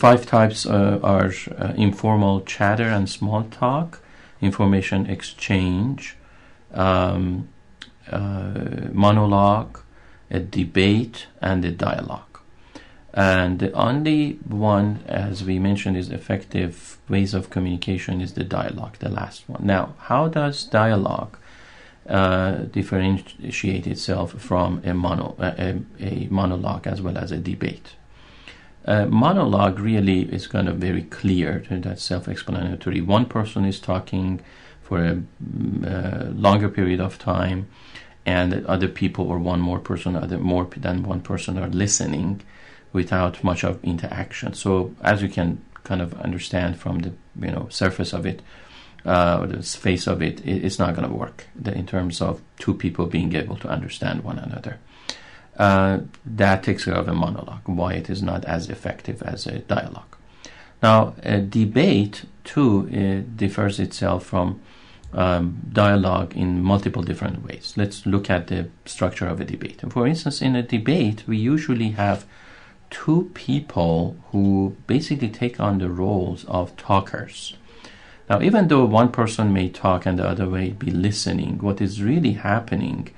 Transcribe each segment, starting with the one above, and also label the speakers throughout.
Speaker 1: 5 types are informal chatter and small talk, information exchange, monologue, a debate, and a dialogue. And the only one, as we mentioned, is effective ways of communication is the dialogue, the last one. Now, how does dialogue differentiate itself from a monologue as well as a debate? Monologue really is kind of very clear, that's self-explanatory. One person is talking for a longer period of time, and other people or one more person, more than one person are listening without much of interaction. So as you can kind of understand from the surface of it, or the face of it, it's not going to work in terms of two people being able to understand one another. That takes care of a monologue, why it is not as effective as a dialogue. Now, a debate too differs itself from dialogue in multiple different ways. Let's look at the structure of a debate. For instance, in a debate, we usually have two people who basically take on the roles of talkers. Now, even though one person may talk and the other may be listening, what is really happening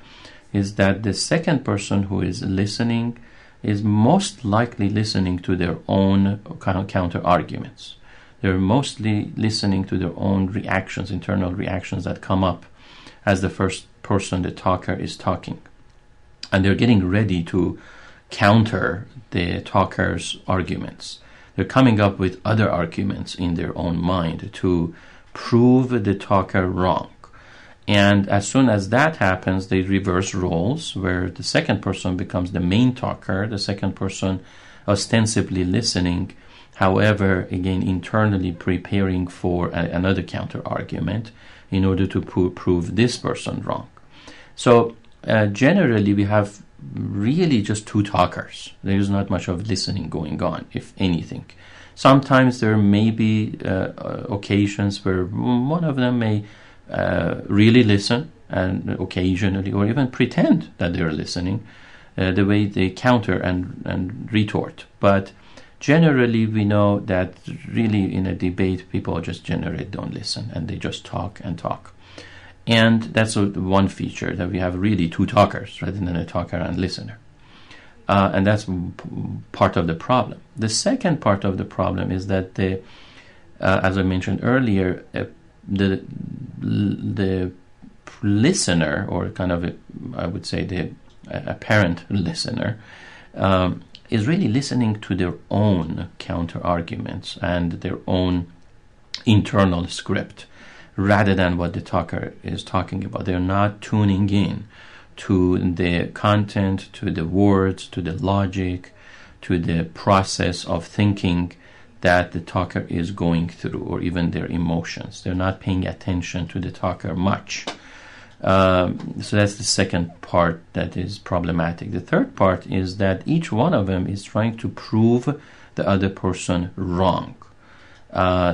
Speaker 1: is that the second person who is listening is most likely listening to their own kind of counter arguments. They're mostly listening to their own reactions, internal reactions that come up as the first person, the talker, is talking. And they're getting ready to counter the talker's arguments. They're coming up with other arguments in their own mind to prove the talker wrong. And as soon as that happens, they reverse roles, where the second person becomes the main talker, the second person ostensibly listening, however, again, internally preparing for another counter argument in order to prove this person wrong. So generally, we have really just two talkers. There is not much of listening going on, if anything. Sometimes there may be occasions where one of them may really listen, and occasionally, or even pretend that they're listening, the way they counter and retort. But generally, we know that really in a debate, people just generally don't listen, and they just talk and talk. And that's one feature, that we have really two talkers rather than a talker and listener. And that's part of the problem. The second part of the problem is that, as I mentioned earlier, the listener, or kind of, I would say the apparent listener, is really listening to their own counter arguments and their own internal script, rather than what the talker is talking about. They're not tuning in to the content, to the words, to the logic, to the process of thinking that the talker is going through, or even their emotions. They're not paying attention to the talker much. So that's the second part that is problematic. The third part is that each one of them is trying to prove the other person wrong.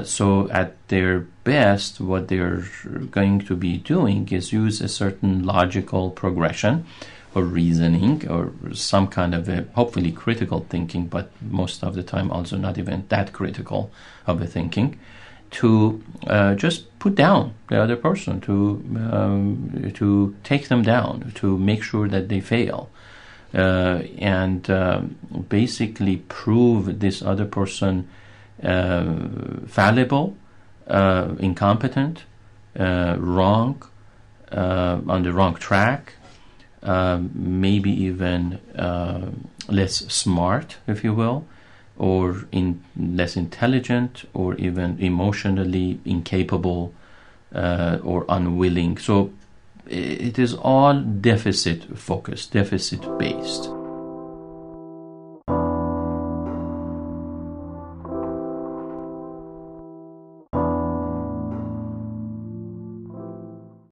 Speaker 1: So at their best, what they're going to be doing is use a certain logical progression or reasoning, or some kind of a hopefully critical thinking, but most of the time also not even that critical of a thinking, to just put down the other person, to take them down, to make sure that they fail, and basically prove this other person fallible, incompetent, wrong, on the wrong track, maybe even less smart, if you will, or less intelligent, or even emotionally incapable or unwilling. So it is all deficit focused, deficit based.